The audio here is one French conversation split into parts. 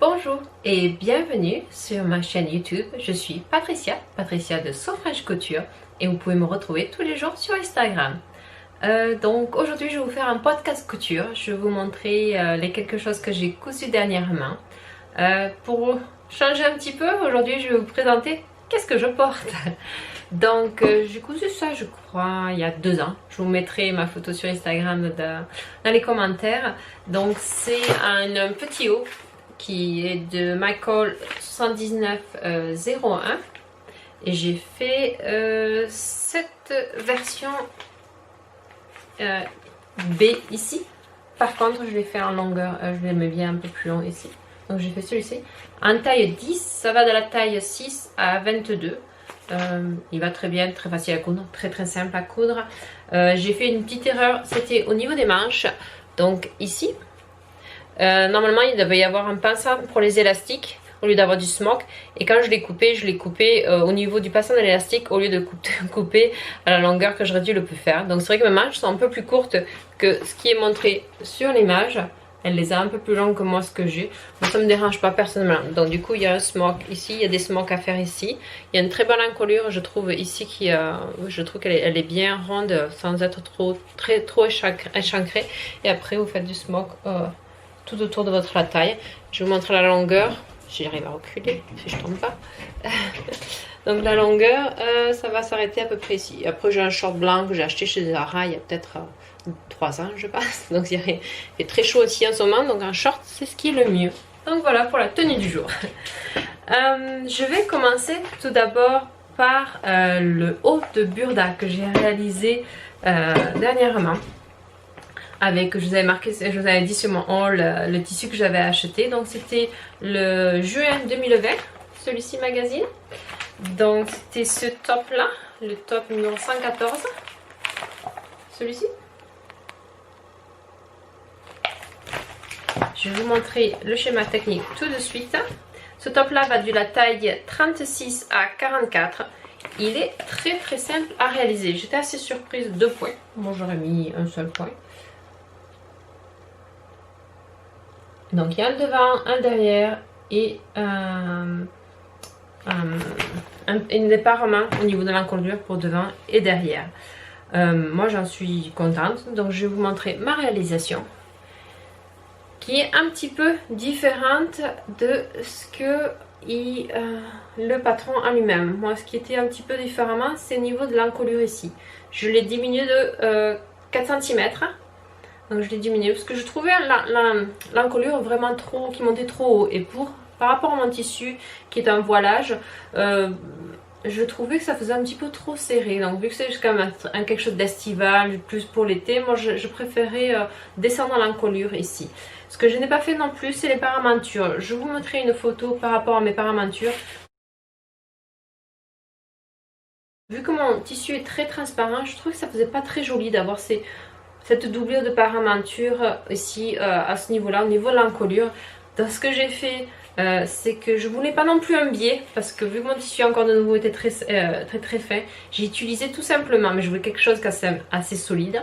Bonjour et bienvenue sur ma chaîne YouTube. Je suis Patricia de So French Couture et vous pouvez me retrouver tous les jours sur Instagram. Donc aujourd'hui je vais vous faire un podcast couture. Je vais vous montrer les quelque chose que j'ai cousu dernièrement. Pour changer un petit peu, aujourd'hui je vais vous présenter qu'est-ce que je porte. Donc j'ai cousu ça je crois il y a 2 ans. Je vous mettrai ma photo sur Instagram dans les commentaires. Donc c'est un petit haut qui est de Michael 7901 et j'ai fait cette version B ici. Par contre je l'ai fait en longueur, je l'ai mis bien un peu plus long ici. Donc j'ai fait celui-ci en taille 10, ça va de la taille 6 à 22. Il va très bien, très facile à coudre, très simple à coudre. J'ai fait une petite erreur, c'était au niveau des manches. Donc ici normalement il devait y avoir un pinceau pour les élastiques au lieu d'avoir du smock, et quand je l'ai coupé au niveau du passant de l'élastique au lieu de couper à la longueur que j'aurais dû le plus faire. Donc c'est vrai que mes manches sont un peu plus courtes que ce qui est montré sur l'image. Elle les a un peu plus longues que moi ce que j'ai. Moi ça me dérange pas personnellement. Donc du coup il y a un smock ici, il y a des smocks à faire ici. Il y a une très bonne encolure je trouve ici je trouve qu'elle est bien ronde sans être trop échancrée. Et après vous faites du smock tout autour de votre taille. Je vais vous montrer la longueur. J'arrive à reculer si je tombe pas. Donc la longueur, ça va s'arrêter à peu près ici. Après j'ai un short blanc que j'ai acheté chez Zara il y a peut-être 3 ans je pense. Donc il fait très chaud aussi en ce moment. Donc un short c'est ce qui est le mieux. Donc voilà pour la tenue du jour. Je vais commencer tout d'abord par le haut de Burda que j'ai réalisé dernièrement. Avec, je vous avais dit sur mon haul le tissu que j'avais acheté. Donc c'était le juin 2020, celui-ci magazine. Donc c'était ce top là, le top numéro 114, celui-ci. Je vais vous montrer le schéma technique tout de suite. Ce top là va de la taille 36 à 44. Il est très simple à réaliser. J'étais assez surprise de 2 points. Moi j'aurais mis un seul point. Donc il y a un devant, un derrière et un département au niveau de l'encolure pour devant et derrière. Moi j'en suis contente, donc je vais vous montrer ma réalisation qui est un petit peu différente de ce que le patron en lui-même. Moi ce qui était un petit peu différemment c'est au niveau de l'encolure ici. Je l'ai diminué de 4 cm. Donc je l'ai diminué parce que je trouvais l'encolure vraiment qui montait trop haut. Et par rapport à mon tissu qui est un voilage, je trouvais que ça faisait un petit peu trop serré. Donc vu que c'est quand même quelque chose d'estival, plus pour l'été, moi je préférais descendre l'encolure ici. Ce que je n'ai pas fait non plus, c'est les paramantures. Je vous montrerai une photo par rapport à mes paramantures. Vu que mon tissu est très transparent, je trouve que ça faisait pas très joli d'avoir cette doublure de paramanture ici à ce niveau là, au niveau de l'encolure. Donc ce que j'ai fait c'est que je voulais pas non plus un biais, parce que vu que mon tissu encore de nouveau était très fin, j'ai utilisé tout simplement, mais je voulais quelque chose assez solide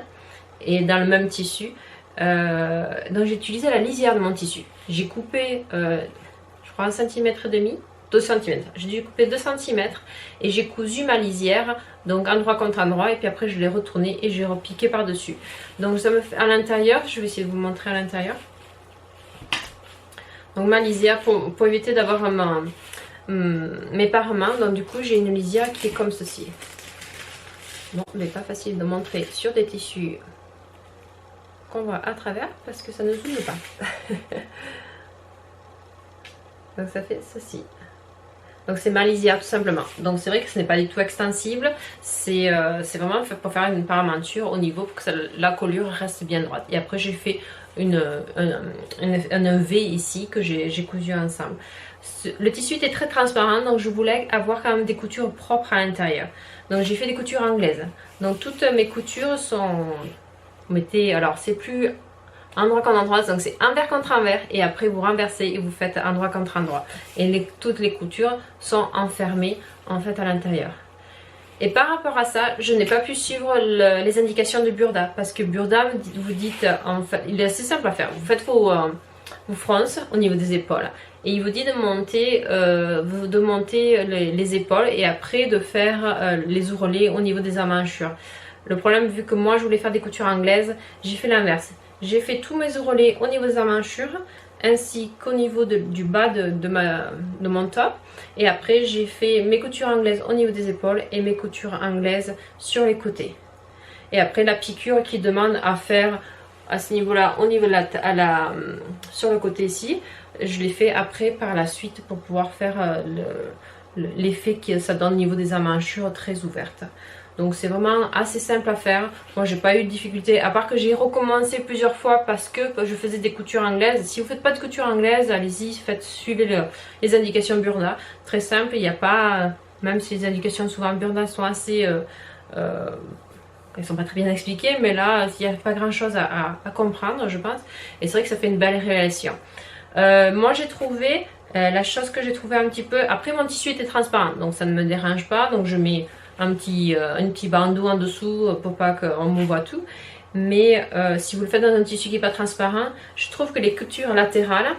et dans le même tissu. Donc j'ai utilisé la lisière de mon tissu. J'ai coupé je crois 1,5 cm, 2 cm. J'ai dû couper 2 cm et j'ai cousu ma lisière, donc endroit contre endroit, et puis après je l'ai retourné et j'ai repiqué par dessus. Donc ça me fait à l'intérieur, je vais essayer de vous montrer à l'intérieur. Donc ma lisière pour éviter d'avoir mes parements, donc du coup j'ai une lisière qui est comme ceci. Bon, mais pas facile de montrer sur des tissus qu'on voit à travers parce que ça ne zoome pas. Donc ça fait ceci. Donc c'est ma lisière tout simplement. Donc c'est vrai que ce n'est pas du tout extensible. C'est vraiment fait pour faire une paramanture au niveau pour que la colure reste bien droite. Et après j'ai fait un V ici que j'ai cousu ensemble. Le tissu était très transparent, donc je voulais avoir quand même des coutures propres à l'intérieur. Donc j'ai fait des coutures anglaises. Donc toutes mes coutures sont... Alors c'est plus endroit contre endroit, donc c'est envers contre envers, et après vous renversez et vous faites endroit contre endroit. Et toutes les coutures sont enfermées en fait à l'intérieur. Et par rapport à ça, je n'ai pas pu suivre les indications de Burda, parce que Burda vous dites, en fait, il est assez simple à faire. Vous faites vous fronce au niveau des épaules. Et il vous dit de monter, les épaules et après de faire les ourlets au niveau des emmanchures. Le problème, vu que moi je voulais faire des coutures anglaises, j'ai fait l'inverse. J'ai fait tous mes ourlets au niveau des emmanchures ainsi qu'au niveau du bas de mon top. Et après j'ai fait mes coutures anglaises au niveau des épaules et mes coutures anglaises sur les côtés. Et après la piqûre qui demande à faire à ce niveau-là, au niveau de sur le côté ici, je l'ai fait après par la suite pour pouvoir faire l'effet que ça donne au niveau des emmanchures très ouvertes. Donc c'est vraiment assez simple à faire. Moi j'ai pas eu de difficulté, à part que j'ai recommencé plusieurs fois parce que je faisais des coutures anglaises. Si vous faites pas de couture anglaise, allez-y, suivez les indications Burda. Très simple, il n'y a pas, même si les indications souvent Burda sont assez... elles sont pas très bien expliquées, mais là il n'y a pas grand chose à comprendre, je pense. Et c'est vrai que ça fait une belle révélation. Moi j'ai trouvé, la chose que j'ai trouvé un petit peu... Après mon tissu était transparent, donc ça ne me dérange pas. Donc je mets un petit bandeau en dessous pour pas qu'on me voit tout. Mais si vous le faites dans un tissu qui n'est pas transparent, je trouve que les coutures latérales,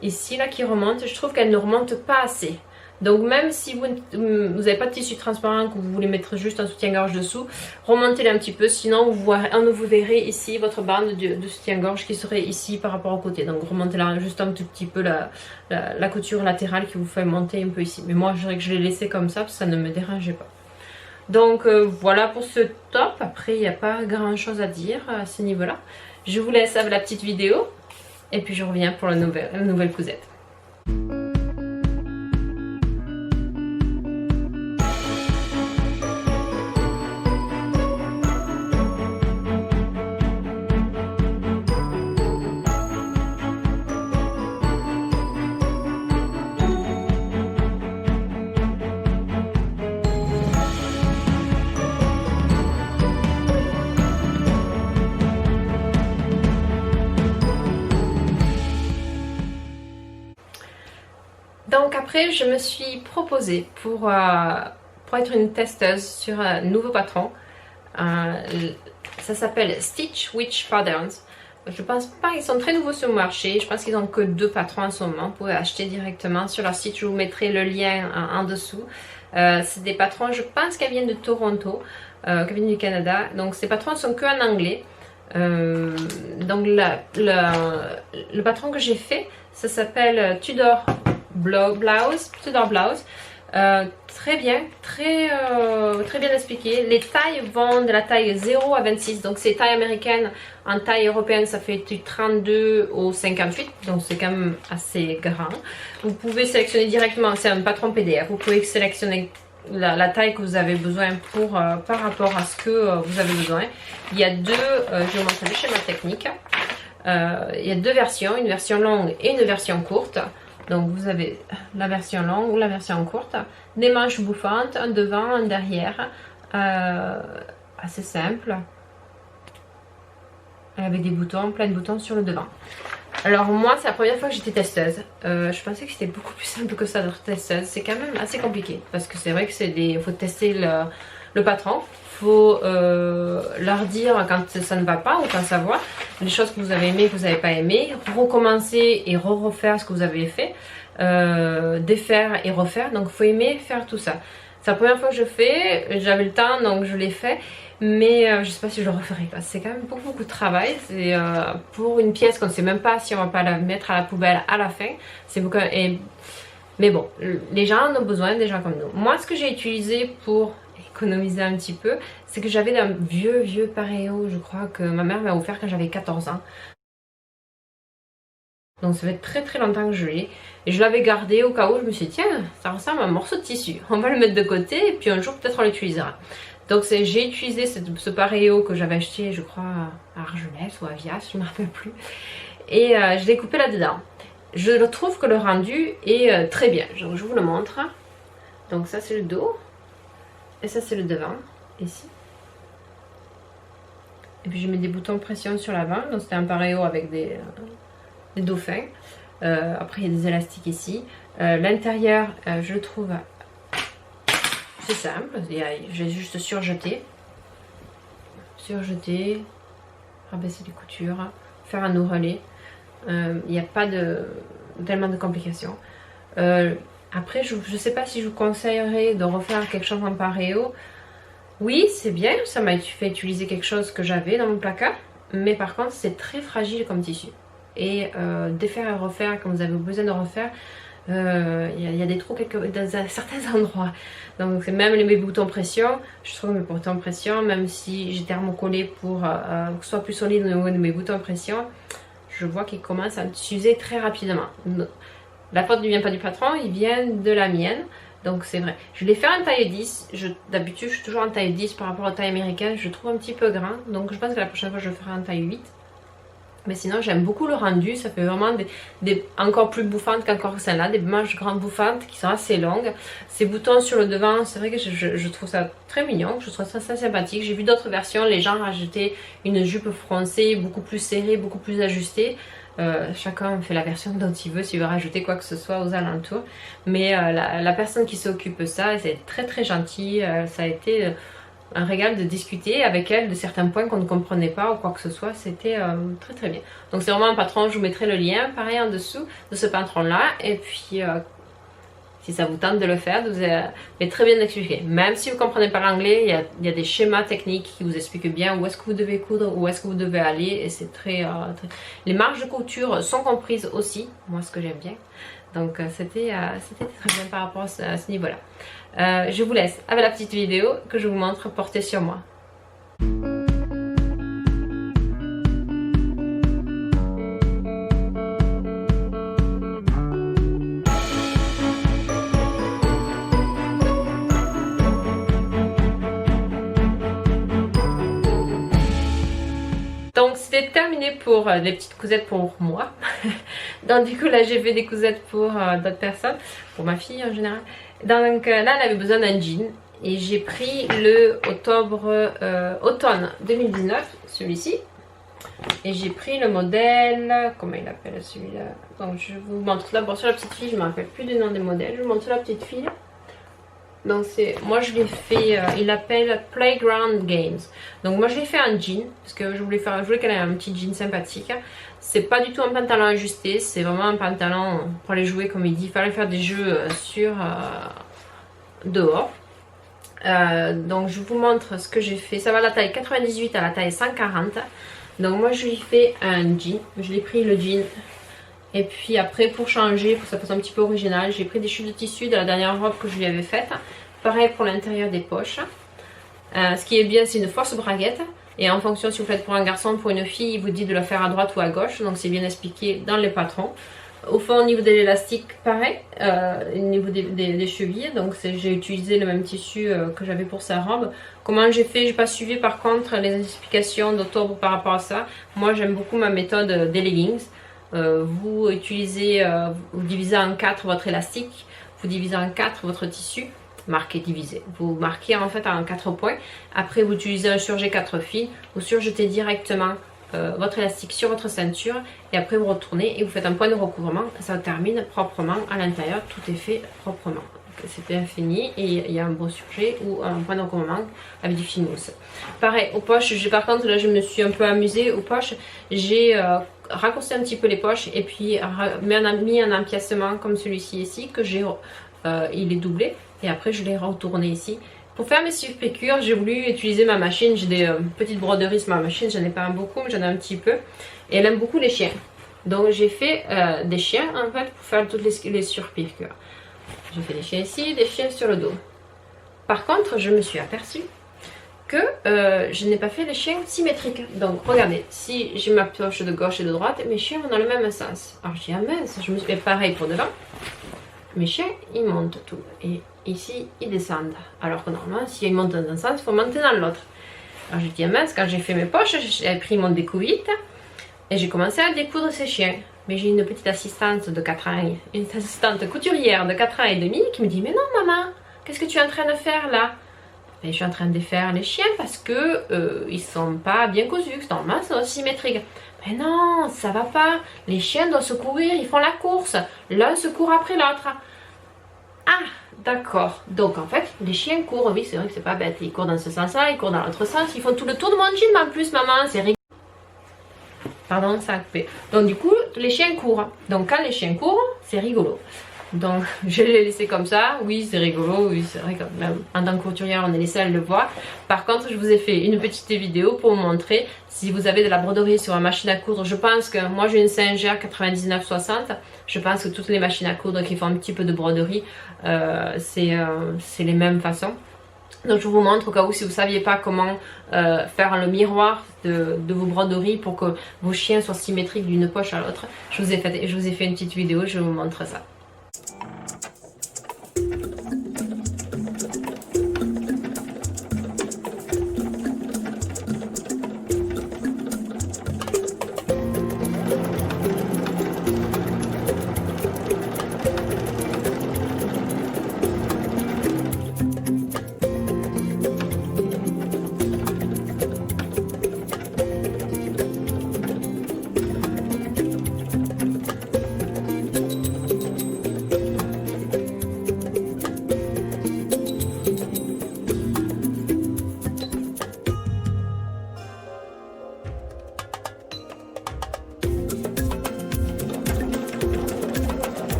ici là qui remontent, je trouve qu'elles ne remontent pas assez. Donc même si vous n'avez pas de tissu transparent, que vous voulez mettre juste un soutien-gorge dessous, remontez-les un petit peu, sinon vous verrez ici votre bande de soutien-gorge qui serait ici par rapport au côté. Donc remontez-la juste un tout petit peu la couture latérale qui vous fait monter un peu ici. Mais moi je dirais que je l'ai laissé comme ça parce que ça ne me dérangeait pas. Donc voilà pour ce top. Après il n'y a pas grand chose à dire à ce niveau-là. Je vous laisse avec la petite vidéo et puis je reviens pour la nouvelle cousette. Donc après je me suis proposée pour être une testeuse sur un nouveau patron. Ça s'appelle Stitch Witch Patterns. Je pense pas qu'ils sont très nouveaux sur le marché. Je pense qu'ils n'ont que 2 patrons en ce moment. Vous pouvez acheter directement sur leur site. Je vous mettrai le lien en dessous. C'est des patrons, je pense qu'elles viennent de Toronto, qu'elles viennent du Canada. Donc ces patrons sont que en anglais. Donc le patron que j'ai fait, ça s'appelle Tudor Blouse. Très bien, très bien expliqué. Les tailles vont de la taille 0 à 26, donc c'est taille américaine. En taille européenne ça fait du 32 au 58, donc c'est quand même assez grand. Vous pouvez sélectionner directement, c'est un patron PDF, vous pouvez sélectionner la taille que vous avez besoin par rapport à ce que vous avez besoin. Il y a deux, je vais vous montrer le schéma technique. Il y a 2 versions, une version longue et une version courte. Donc vous avez la version longue ou la version courte, des manches bouffantes, un devant, un derrière, assez simple, avec des boutons, plein de boutons sur le devant. Alors moi c'est la première fois que j'étais testeuse, je pensais que c'était beaucoup plus simple que ça d'être testeuse, c'est quand même assez compliqué, parce que c'est vrai que faut tester le patron. Faut leur dire quand ça ne va pas ou quand ça va, les choses que vous avez aimées, que vous n'avez pas aimé, recommencer et refaire ce que vous avez fait, défaire et refaire. Donc il faut aimer faire tout ça. C'est la première fois que je fais, j'avais le temps donc je l'ai fait, mais je ne sais pas si je le referai pas. C'est quand même beaucoup de travail. C'est pour une pièce qu'on ne sait même pas si on va pas la mettre à la poubelle à la fin. C'est beaucoup. Mais bon, les gens en ont besoin, des gens comme nous. Moi, ce que j'ai utilisé pour économiser un petit peu, c'est que j'avais un vieux paréo, je crois que ma mère m'a offert quand j'avais 14 ans. Donc ça fait très longtemps que je l'ai. Et je l'avais gardé au cas où je me suis dit, tiens, ça ressemble à un morceau de tissu. On va le mettre de côté et puis un jour peut-être on l'utilisera. Donc j'ai utilisé ce paréo que j'avais acheté, je crois, à Argelès ou à Vias, je ne me rappelle plus. Et je l'ai coupé là-dedans. Je trouve que le rendu est très bien. Donc, je vous le montre. Donc ça c'est le dos. Et ça c'est le devant, ici. Et puis je mets des boutons de pression sur l'avant. Donc c'était un paréo avec des dauphins. Après il y a des élastiques ici. L'intérieur, je le trouve, c'est simple. J'ai juste surjeté, rabaisser les coutures, faire un ourlet. Il n'y a pas tellement de complications. Après, je ne sais pas si je vous conseillerais de refaire quelque chose en paréo. Oui, c'est bien, ça m'a fait utiliser quelque chose que j'avais dans mon placard, mais par contre c'est très fragile comme tissu. Et défaire et refaire quand vous avez besoin de refaire, il y a des trous dans certains endroits. Donc c'est même mes boutons pression, je trouve mes boutons pression, même si j'ai thermocollé pour que ce soit plus solide au niveau de mes boutons pression, je vois qu'ils commencent à s'user très rapidement. La faute ne vient pas du patron, il vient de la mienne. Donc c'est vrai. Je l'ai fait en taille 10. D'habitude je suis toujours en taille 10 par rapport à la taille américaine. Je trouve un petit peu grand. Donc je pense que la prochaine fois je le ferai en taille 8. Mais sinon j'aime beaucoup le rendu. Ça fait vraiment des encore plus bouffantes qu'encore celle-là. Des manches grandes bouffantes qui sont assez longues. Ces boutons sur le devant, c'est vrai que je trouve ça très mignon. Je trouve ça très sympathique. J'ai vu d'autres versions. Les gens rajoutaient une jupe froncée beaucoup plus serrée, beaucoup plus ajustée. Chacun fait la version dont il veut, s'il veut rajouter quoi que ce soit aux alentours. Mais la personne qui s'occupe de ça, c'est très très gentil. Ça a été un régal de discuter avec elle de certains points qu'on ne comprenait pas ou quoi que ce soit. C'était très très bien. Donc c'est vraiment un patron, je vous mettrai le lien pareil en dessous de ce patron là. Et puis si ça vous tente de le faire, vous avez très bien expliqué. Même si vous ne comprenez pas l'anglais, il y a des schémas techniques qui vous expliquent bien où est-ce que vous devez coudre, où est-ce que vous devez aller. Et c'est très... Les marges de couture sont comprises aussi, moi ce que j'aime bien. Donc c'était très bien par rapport à ce niveau-là. Je vous laisse avec la petite vidéo que je vous montre portée sur moi. Donc c'était terminé pour des petites cousettes pour moi. Donc du coup là j'ai fait des cousettes pour d'autres personnes, pour ma fille en général. Donc là elle avait besoin d'un jean et j'ai pris le automne 2019, celui-ci. Et j'ai pris le modèle, comment il appelle celui-là. Donc je vous montre d'abord sur la petite fille, je ne me rappelle plus du nom des modèles, je vous montre sur la petite fille. Donc moi je l'ai fait, il l'appelle Playground Games. Donc moi je l'ai fait en jean, parce que je voulais qu'elle ait un petit jean sympathique. C'est pas du tout un pantalon ajusté, c'est vraiment un pantalon pour les jouer comme il dit. Il fallait faire des jeux dehors. Donc je vous montre ce que j'ai fait. Ça va de la taille 98 à la taille 140. Donc moi je lui ai fait un jean, je l'ai pris le jean. Et puis après pour changer, pour que ça fasse un petit peu original, j'ai pris des chutes de tissu de la dernière robe que je lui avais faite. Pareil pour l'intérieur des poches. Ce qui est bien, c'est une fausse braguette. Et en fonction si vous faites pour un garçon ou pour une fille, il vous dit de la faire à droite ou à gauche. Donc c'est bien expliqué dans les patrons. Au fond, au niveau de l'élastique, pareil, au niveau des chevilles. Donc j'ai utilisé le même tissu que j'avais pour sa robe. Comment j'ai fait, j'ai pas suivi par contre les explications d'Octobre par rapport à ça. Moi j'aime beaucoup ma méthode des leggings. Vous utilisez, vous divisez en 4 votre élastique, vous divisez en 4 votre tissu, marqué divisé. Vous marquez en fait en 4 points. Après vous utilisez un surjet 4 fils, vous surjetez directement votre élastique sur votre ceinture et après vous retournez et vous faites un point de recouvrement. Ça termine proprement à l'intérieur, tout est fait proprement. C'est bien fini et il y a un beau surjet ou un point de recouvrement avec du fil mousse. Pareil aux poches, par contre là je me suis un peu amusée aux poches, j'ai raccourci un petit peu les poches et puis mis un empiècement comme celui-ci ici que j'ai il est doublé et après je l'ai retourné ici. Pour faire mes surpiqûres, j'ai voulu utiliser ma machine. J'ai des petites broderies sur ma machine, j'en ai pas beaucoup mais j'en ai un petit peu et elle aime beaucoup les chiens. Donc j'ai fait des chiens en fait pour faire toutes les surpiqûres. J'ai fait des chiens ici, des chiens sur le dos. Par contre, je me suis aperçue que je n'ai pas fait les chiens symétriques. Donc, regardez, si j'ai ma poche de gauche et de droite, mes chiens vont dans le même sens. Alors, je dis, ah mince, je me suis fait pareil pour devant. Mes chiens, ils montent tout. Et ici, ils descendent. Alors que normalement, si ils montent dans un sens, il faut monter dans l'autre. Alors, je dis, ah mince, quand j'ai fait mes poches, j'ai pris mon découvite et j'ai commencé à découdre ces chiens. Mais j'ai une petite assistante de 4 ans, une assistante couturière de 4 ans et demi qui me dit, mais non maman, qu'est-ce que tu es en train de faire là? Et je suis en train de faire les chiens parce que ils sont pas bien cousus, normalement c'est aussi symétrique. Mais non, ça va pas, les chiens doivent se courir, ils font la course, l'un se court après l'autre. Ah, d'accord, donc en fait les chiens courent, oui c'est vrai que c'est pas bête, ils courent dans ce sens-là, ils courent dans l'autre sens, ils font tout le tour de mon jean en plus maman, c'est rigolo. Pardon, ça a coupé. Donc du coup, les chiens courent. Donc quand les chiens courent, c'est rigolo. Donc je l'ai laissé comme ça. Oui, c'est rigolo. Oui, c'est vrai que même en tant que couturière, on est les seuls à le voir. Par contre, je vous ai fait une petite vidéo pour vous montrer si vous avez de la broderie sur la machine à coudre. Je pense que moi j'ai une Singer 9960. Je pense que toutes les machines à coudre qui font un petit peu de broderie, c'est les mêmes façons. Donc je vous montre au cas où si vous ne saviez pas comment faire le miroir de vos broderies pour que vos chiens soient symétriques d'une poche à l'autre. Je vous ai fait une petite vidéo, je vous montre ça.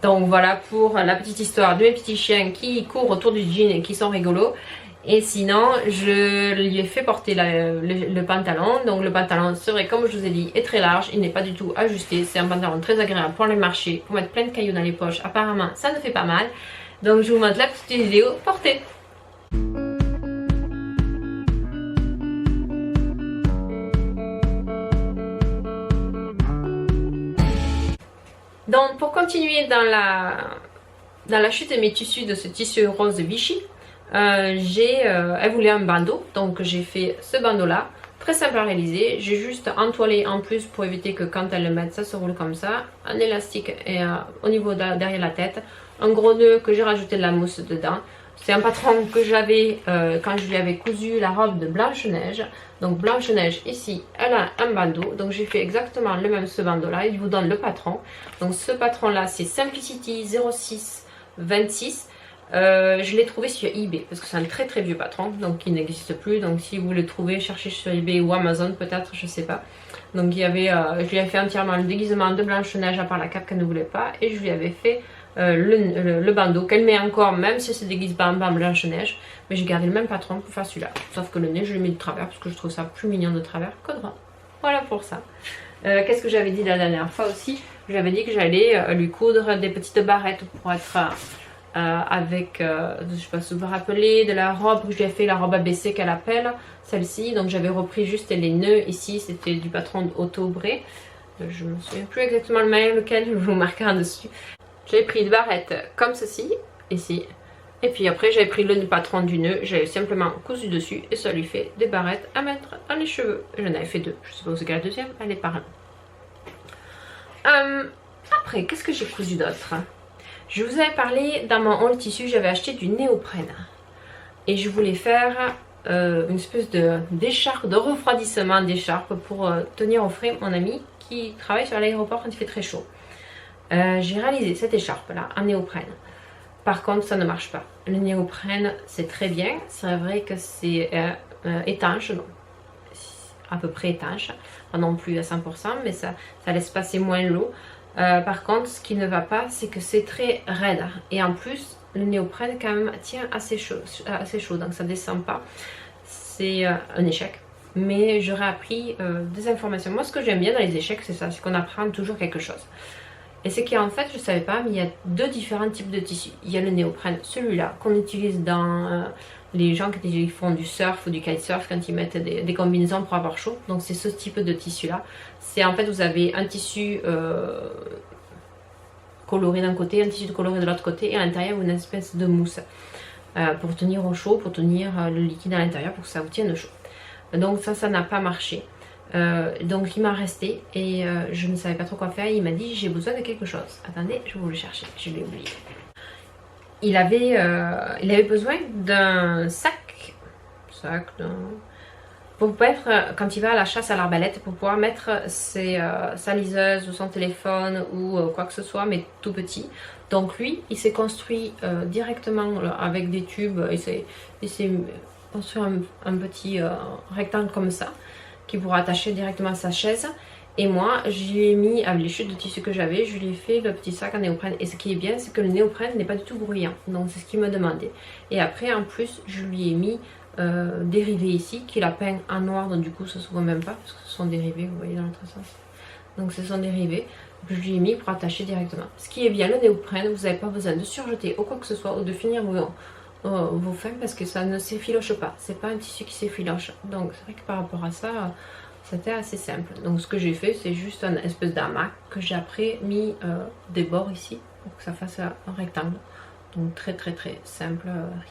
Donc voilà pour la petite histoire de mes petits chiens qui courent autour du jean et qui sont rigolos. Et sinon, je lui ai fait porter le pantalon. Donc le pantalon, c'est vrai, comme je vous ai dit, est très large. Il n'est pas du tout ajusté. C'est un pantalon très agréable pour aller marcher, pour mettre plein de cailloux dans les poches. Apparemment, ça ne fait pas mal. Donc je vous montre la petite vidéo portée. Donc pour continuer dans la chute de mes tissus de ce tissu rose de Vichy, elle voulait un bandeau, donc j'ai fait ce bandeau là, très simple à réaliser. J'ai juste entoilé en plus pour éviter que quand elle le mette ça se roule comme ça, un élastique et, au niveau derrière la tête, un gros nœud que j'ai rajouté de la mousse dedans. C'est un patron que j'avais quand je lui avais cousu la robe de Blanche-Neige. Donc Blanche-Neige ici, elle a un bandeau. Donc j'ai fait exactement le même ce bandeau là. Il vous donne le patron. Donc ce patron là c'est Simplicity 06 26. Je l'ai trouvé sur eBay parce que c'est un très très vieux patron. Donc il n'existe plus. Donc si vous le trouvez, cherchez sur eBay ou Amazon peut-être, je sais pas. Donc il y avait, je lui ai fait entièrement le déguisement de Blanche-Neige à part la cape qu'elle ne voulait pas. Et je lui avais fait le bandeau qu'elle met encore même si elle se déguise pas en Blanche-Neige, mais j'ai gardé le même patron pour faire celui-là, sauf que le nez je l'ai mis de travers parce que je trouve ça plus mignon de travers que droit. Voilà pour ça. Qu'est-ce que j'avais dit la dernière fois aussi? J'avais dit que j'allais lui coudre des petites barrettes pour être avec, je sais pas si vous vous rappelez, de la robe que je lui ai fait, la robe ABC qu'elle appelle, celle-ci. Donc j'avais repris juste les nœuds ici, c'était du patron Otto Bray. Je me souviens plus exactement le maillot lequel, je vous marquerai en dessus. J'ai pris une barrette comme ceci, ici. Et puis après j'ai pris le patron du nœud, j'ai simplement cousu dessus et ça lui fait des barrettes à mettre dans les cheveux. J'en avais fait deux, je sais pas où c'est la deuxième, elle est par là. Après, qu'est-ce que j'ai cousu d'autre? Je vous avais parlé, dans mon haul tissu, j'avais acheté du néoprène. Et je voulais faire une espèce d'écharpe, de refroidissement d'écharpe pour tenir au frais mon ami qui travaille sur l'aéroport quand il fait très chaud. J'ai réalisé cette écharpe là en néoprène. Par contre ça ne marche pas. Le néoprène c'est très bien, c'est vrai que c'est étanche, non, à peu près étanche, pas non plus à 100%, mais ça laisse passer moins l'eau. Par contre ce qui ne va pas c'est que c'est très raide et en plus le néoprène quand même tient assez chaud donc ça descend pas. C'est un échec. Mais j'aurais appris des informations. Moi ce que j'aime bien dans les échecs c'est ça, c'est qu'on apprend toujours quelque chose. Et c'est qu'en fait, je ne savais pas, mais il y a deux différents types de tissus. Il y a le néoprène, celui-là, qu'on utilise dans les gens qui font du surf ou du kitesurf quand ils mettent des combinaisons pour avoir chaud. Donc c'est ce type de tissu-là. C'est en fait, vous avez un tissu coloré d'un côté, un tissu coloré de l'autre côté, et à l'intérieur, une espèce de mousse pour tenir au chaud, pour tenir le liquide à l'intérieur, pour que ça vous tienne chaud. Donc ça n'a pas marché. Donc il m'a resté et je ne savais pas trop quoi faire. Il m'a dit j'ai besoin de quelque chose. Attendez, je vais vous le chercher, je l'ai oublié. Il avait besoin d'un sac pour mettre, quand il va à la chasse à l'arbalète, pour pouvoir mettre sa liseuse ou son téléphone ou quoi que ce soit, mais tout petit. Donc lui, il s'est construit directement avec des tubes, il s'est construit un petit rectangle comme ça, qui pourra attacher directement à sa chaise. Et moi, je lui ai mis, avec les chutes de tissu que j'avais, je lui ai fait le petit sac en néoprène. Et ce qui est bien, c'est que le néoprène n'est pas du tout bruyant. Donc c'est ce qu'il me demandait. Et après, en plus, je lui ai mis des rivets ici, qu'il a peint en noir. Donc du coup, ça se voit même pas, parce que ce sont des rivets, vous voyez, dans l'autre sens. Donc ce sont des rivets que je lui ai mis pour attacher directement. Ce qui est bien, le néoprène, vous n'avez pas besoin de surjeter ou quoi que ce soit, ou de finir vos fins, parce que ça ne s'effiloche pas. C'est pas un tissu qui s'effiloche. Donc c'est vrai que par rapport à ça, c'était assez simple. Donc ce que j'ai fait, c'est juste un espèce d'hamac que j'ai après mis des bords ici pour que ça fasse un rectangle. Donc très simple,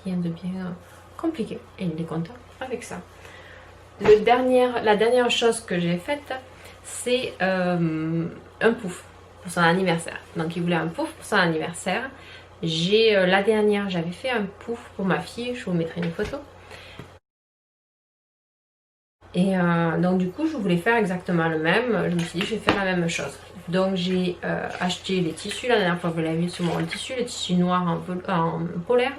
rien de bien compliqué. Et il est content avec ça. La dernière chose que j'ai faite, c'est un pouf pour son anniversaire. Donc il voulait un pouf pour son anniversaire. La dernière, j'avais fait un pouf pour ma fille, je vous mettrai une photo. Et donc du coup, je voulais faire exactement le même. Je me suis dit, je vais faire la même chose. Donc j'ai acheté les tissus. La dernière fois, vous l'avez vu sur mon tissu, le tissu noir en polaire.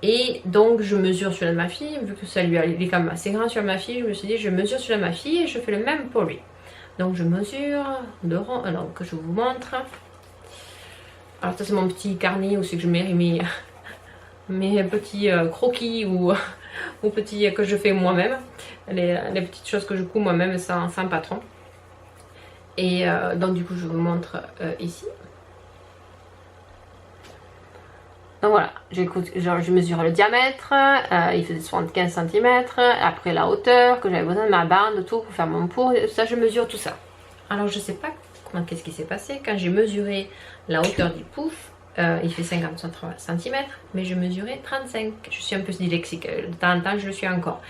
Et donc je mesure celui de ma fille, vu que ça lui il est quand même assez grand sur ma fille, je me suis dit, je mesure celui de ma fille et je fais le même pour lui. Donc je mesure de rond, alors que je vous montre. Alors ça c'est mon petit carnet où c'est que je mets mes petits croquis ou petits que je fais moi-même. Les petites choses que je couds moi-même sans patron. Et donc du coup je vous montre ici. Donc voilà, je mesure le diamètre, il faisait 75 cm, après la hauteur, que j'avais besoin de ma bande, tout pour faire mon pot, ça je mesure tout ça. Alors je sais pas qu'est-ce qui s'est passé, quand j'ai mesuré la hauteur du pouf, il fait 53 cm, mais je mesurais 35, je suis un peu dyslexique, de temps en temps je le suis encore.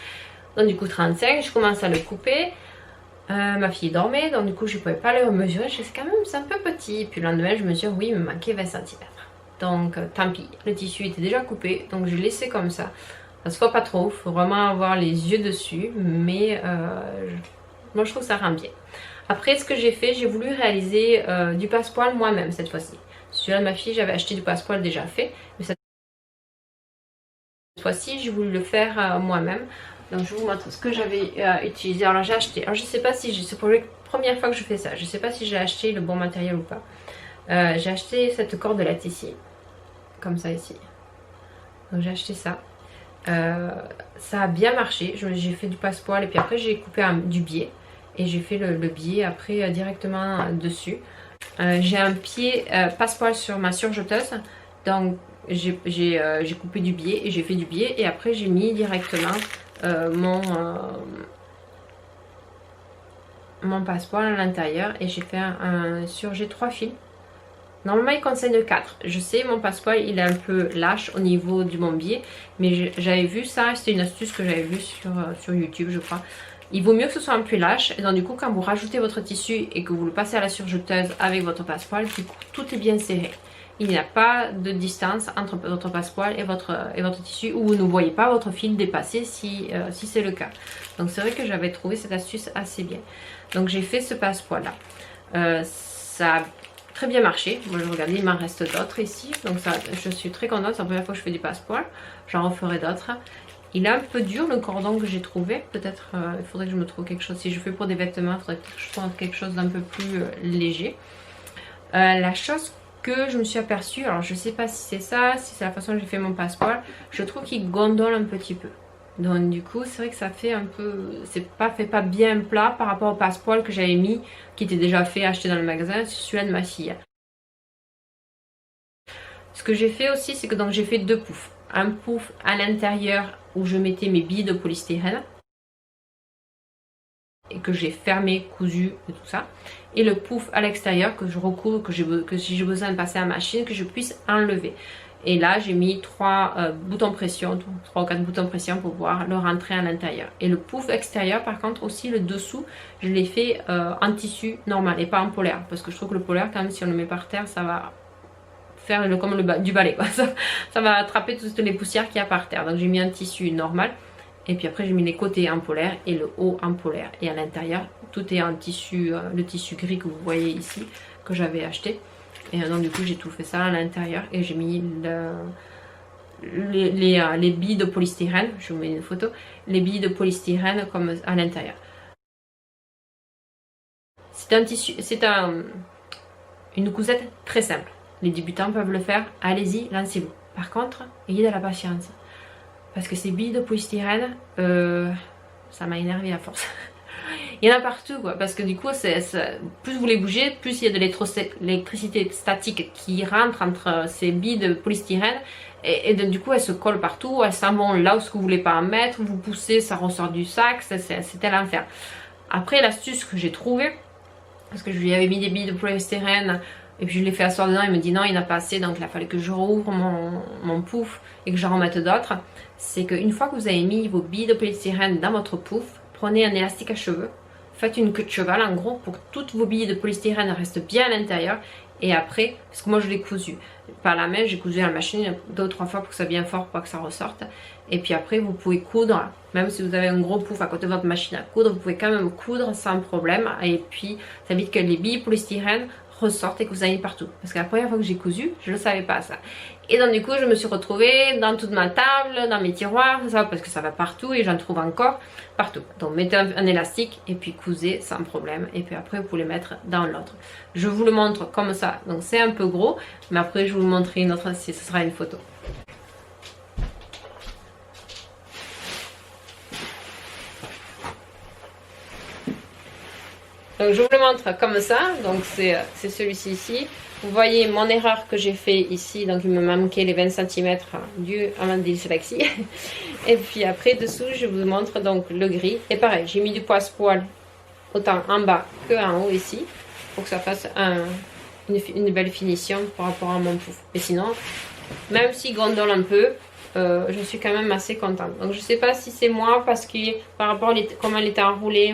Donc du coup 35, je commence à le couper, ma fille dormait, donc du coup je ne pouvais pas le mesurer, je sais quand même c'est un peu petit, puis le lendemain je mesure, oui il me manquait 20 cm. Donc tant pis, le tissu était déjà coupé, donc je l'ai laissé comme ça. Ça se voit pas trop, il faut vraiment avoir les yeux dessus, mais moi je trouve que ça rend bien. Après ce que j'ai fait, j'ai voulu réaliser du passepoil moi-même cette fois-ci. Celui-là de ma fille, j'avais acheté du passepoil déjà fait, mais cette fois-ci j'ai voulu le faire moi-même. Donc je vous montre ce que j'avais utilisé. Alors j'ai acheté, alors je sais pas si c'est pour la première fois que je fais ça, je sais pas si j'ai acheté le bon matériel ou pas. J'ai acheté cette cordelette ici, comme ça ici. Donc j'ai acheté ça. Ça a bien marché. J'ai fait du passepoil et puis après j'ai coupé du biais. Et j'ai fait le biais après directement dessus. J'ai un pied passepoil sur ma surjeteuse. Donc j'ai coupé du biais et j'ai fait du biais. Et après j'ai mis directement mon passepoil à l'intérieur. Et j'ai fait un surjet 3 fils. Normalement il conseille 4. Je sais mon passepoil il est un peu lâche au niveau du mon biais. Mais j'avais vu ça, c'était une astuce que j'avais vue sur YouTube je crois. Il vaut mieux que ce soit un peu lâche. Et donc du coup quand vous rajoutez votre tissu et que vous le passez à la surjeteuse avec votre passepoil, du coup tout est bien serré. Il n'y a pas de distance entre votre passepoil et votre tissu où vous ne voyez pas votre fil dépasser si c'est le cas. Donc c'est vrai que j'avais trouvé cette astuce assez bien. Donc j'ai fait ce passepoil là. Ça a très bien marché. Moi je regardais, il m'en reste d'autres ici. Donc ça, je suis très contente. C'est la première fois que je fais du passepoil. J'en referai d'autres. Il est un peu dur le cordon que j'ai trouvé. Peut-être il faudrait que je me trouve quelque chose. Si je fais pour des vêtements, il faudrait que je trouve quelque chose d'un peu plus léger. La chose que je me suis aperçue, alors je sais pas si c'est ça, si c'est la façon dont j'ai fait mon passepoil, je trouve qu'il gondole un petit peu. Donc du coup c'est vrai que ça fait un peu, fait pas bien plat par rapport au passepoil que j'avais mis, qui était déjà fait, acheté dans le magasin, sur celui-là de ma fille. Ce que j'ai fait aussi, c'est que donc j'ai fait 2 poufs. Un pouf à l'intérieur où je mettais mes billes de polystyrène et que j'ai fermé, cousu et tout ça. Et le pouf à l'extérieur que je recouvre, que si j'ai besoin de passer à la machine, que je puisse enlever. Et là, j'ai mis 3 boutons pression, 3 ou 4 boutons pression pour pouvoir le rentrer à l'intérieur. Et le pouf extérieur, par contre, aussi le dessous, je l'ai fait en tissu normal et pas en polaire. Parce que je trouve que le polaire, quand même, si on le met par terre, ça va faire comme du balai, quoi. Ça va attraper toutes les poussières qu'il y a par terre. Donc j'ai mis un tissu normal. Et puis après, j'ai mis les côtés en polaire et le haut en polaire. Et à l'intérieur, tout est en tissu, le tissu gris que vous voyez ici, que j'avais acheté. Et donc du coup j'ai tout fait ça à l'intérieur et j'ai mis les billes de polystyrène, je vous mets une photo, les billes de polystyrène comme à l'intérieur. C'est un tissu, une cousette très simple. Les débutants peuvent le faire, allez-y, lancez-vous. Par contre, ayez de la patience. Parce que ces billes de polystyrène, ça m'a énervé à force. Il y en a partout, quoi, parce que du coup, plus vous les bougez, plus il y a de l'électricité statique qui rentre entre ces billes de polystyrène et du coup, elles se collent partout, elles s'en vont là où vous ne voulez pas en mettre, vous poussez, ça ressort du sac, c'était l'enfer. Après, l'astuce que j'ai trouvée, parce que je lui avais mis des billes de polystyrène et puis je l'ai fait asseoir dedans, il me dit non, il n'y en a pas assez, donc il a fallu que je rouvre mon pouf et que j'en remette d'autres. C'est qu'une fois que vous avez mis vos billes de polystyrène dans votre pouf, prenez un élastique à cheveux, faites une queue de cheval en gros pour que toutes vos billes de polystyrène restent bien à l'intérieur. Et après, parce que moi je l'ai cousu par la main, j'ai cousu à la machine 2 ou 3 fois pour que ça soit bien fort, pour pas que ça ressorte. Et puis après vous pouvez coudre, même si vous avez un gros pouf à côté de votre machine à coudre, vous pouvez quand même coudre sans problème. Et puis ça évite que les billes polystyrène ressortent et que vous ayez partout. Parce que la première fois que j'ai cousu, je ne le savais pas ça. Et donc du coup, je me suis retrouvée dans toute ma table, dans mes tiroirs, ça, parce que ça va partout et j'en trouve encore partout. Donc mettez un élastique et puis cousez sans problème. Et puis après, vous pouvez les mettre dans l'autre. Je vous le montre comme ça. Donc c'est un peu gros, mais après je vous montrerai une autre si ce sera une photo. Donc je vous le montre comme ça, donc c'est celui-ci ici. Vous voyez mon erreur que j'ai fait ici, donc il me manquait les 20 cm du Amandine Selexi. Et puis après dessous je vous montre donc le gris. Et pareil, j'ai mis du poil autant en bas que en haut ici, pour que ça fasse une belle finition par rapport à mon pouf. Et sinon, même s'il gondole un peu, je suis quand même assez contente. Donc je sais pas si c'est moi, parce que par rapport à comment il était enroulé,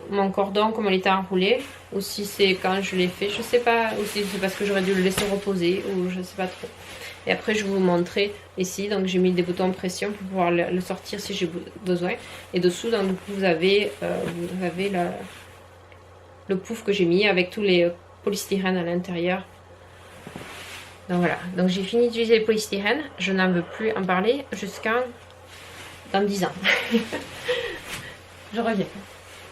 mon cordon, comment il était enroulé, ou si c'est quand je l'ai fait, je sais pas, ou si c'est parce que j'aurais dû le laisser reposer, ou je sais pas trop. Et après je vais vous montrer ici, donc j'ai mis des boutons de pression pour pouvoir le sortir si j'ai besoin. Et dessous, donc vous avez le pouf que j'ai mis avec tous les polystyrènes à l'intérieur. Donc voilà, donc j'ai fini d'utiliser le polystyrène, je n'en veux plus en parler dans 10 ans. Je reviens.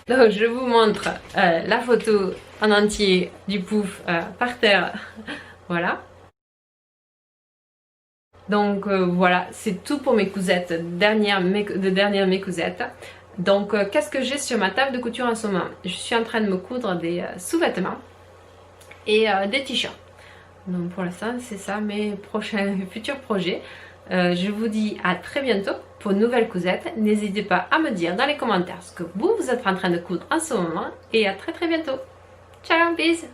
Donc je vous montre la photo en entier du pouf par terre. Voilà. Donc voilà, c'est tout pour mes cousettes, dernière mes cousettes. Donc qu'est-ce que j'ai sur ma table de couture en ce moment? Je suis en train de me coudre des sous-vêtements et des t-shirts. Donc pour l'instant c'est ça mes futurs projets. Je vous dis à très bientôt pour une nouvelle cousette. N'hésitez pas à me dire dans les commentaires ce que vous êtes en train de coudre en ce moment. Et à très bientôt. Ciao, bisous.